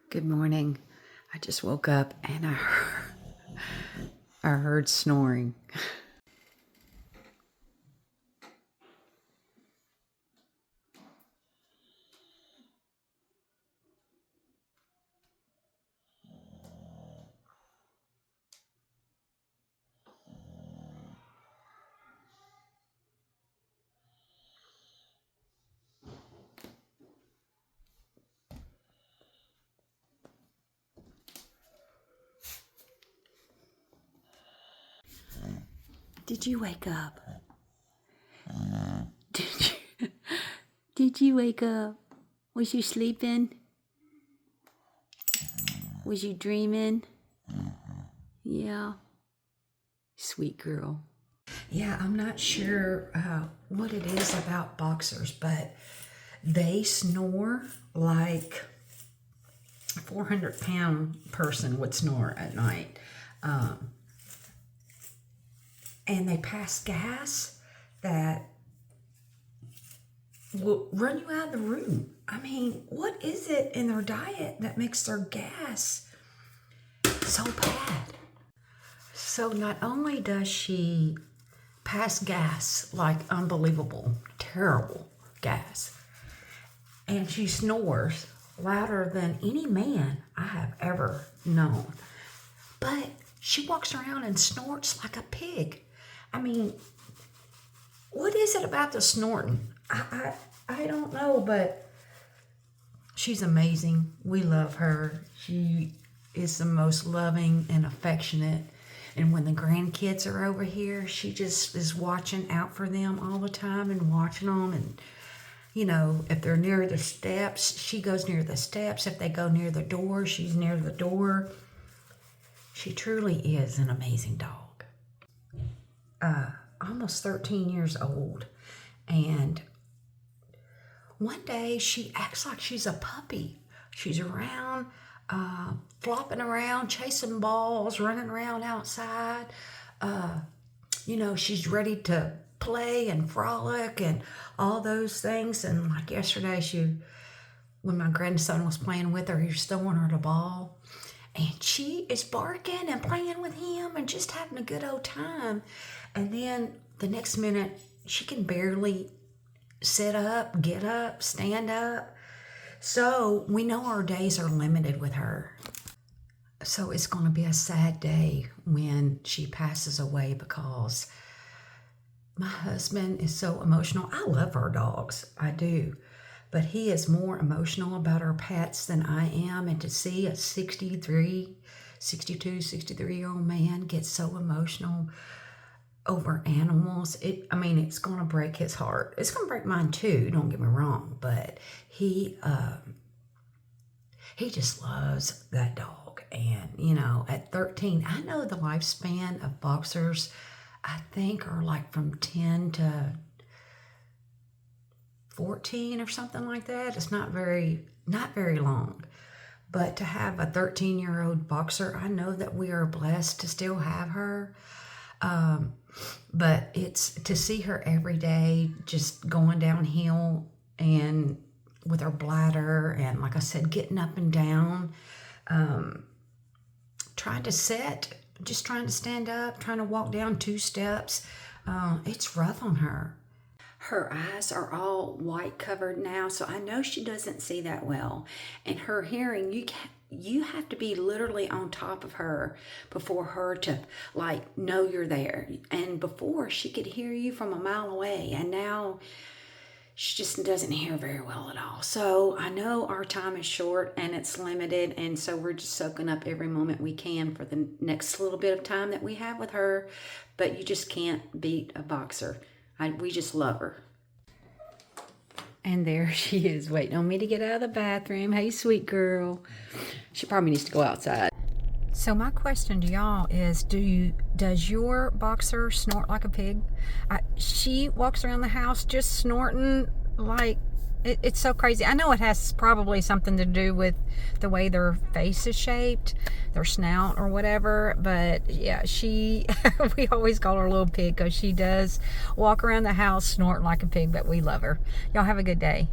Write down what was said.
Good morning. I just woke up and I heard snoring. Did you wake up? Did you, did you wake up? Was you sleeping? Was you dreaming? Yeah. Sweet girl. Yeah, I'm not sure what it is about boxers, but they snore like a 400-pound person would snore at night. And they pass gas that will run you out of the room. I mean, what is it in their diet that makes their gas so bad? So not only does she pass gas like unbelievable, terrible gas, and she snores louder than any man I have ever known, but she walks around and snorts like a pig. I mean, what is it about the snorting? I don't know, but she's amazing. We love her. She is the most loving and affectionate. And when the grandkids are over here, she just is watching out for them all the time and watching them. And, you know, if they're near the steps, she goes near the steps. If they go near the door, she's near the door. She truly is an amazing dog. Almost 13 years old, and one day she acts like she's a puppy. She's around, flopping around, chasing balls, running around outside. You know, she's ready to play and frolic and all those things. And like yesterday, when my grandson was playing with her, he was throwing her the ball, and she is barking and playing with him and just having a good old time. And then the next minute, she can barely sit up, get up, stand up. So we know our days are limited with her. So it's going to be a sad day when she passes away, because my husband is so emotional. I love our dogs, I do. But he is more emotional about our pets than I am. And to see a 63-year-old man get so emotional over animals, it's going to break his heart. It's going to break mine too, don't get me wrong. But he just loves that dog. And, you know, at 13, I know the lifespan of boxers, I think, are like from 10 to 14 or something like that. It's not very long. But to have a 13-year-old boxer, I know that we are blessed to still have her. But it's to see her every day just going downhill and with her bladder, and like I said, getting up and down, trying to sit, just trying to stand up, trying to walk down 2 steps. It's rough on her. Her eyes are all white covered now, so I know she doesn't see that well. And her hearing, you have to be literally on top of her before her to like know you're there. And before, she could hear you from a mile away, and now she just doesn't hear very well at all. So I know our time is short and it's limited, and so we're just soaking up every moment we can for the next little bit of time that we have with her. But you just can't beat a boxer. We just love her. And there she is, waiting on me to get out of the bathroom. Hey, sweet girl. She probably needs to go outside. So my question to y'all is, does your boxer snort like a pig? She walks around the house just snorting like, it's so crazy. I know it has probably something to do with the way their face is shaped, their snout or whatever, but yeah, we always call her a little pig because she does walk around the house snorting like a pig, but we love her. Y'all have a good day.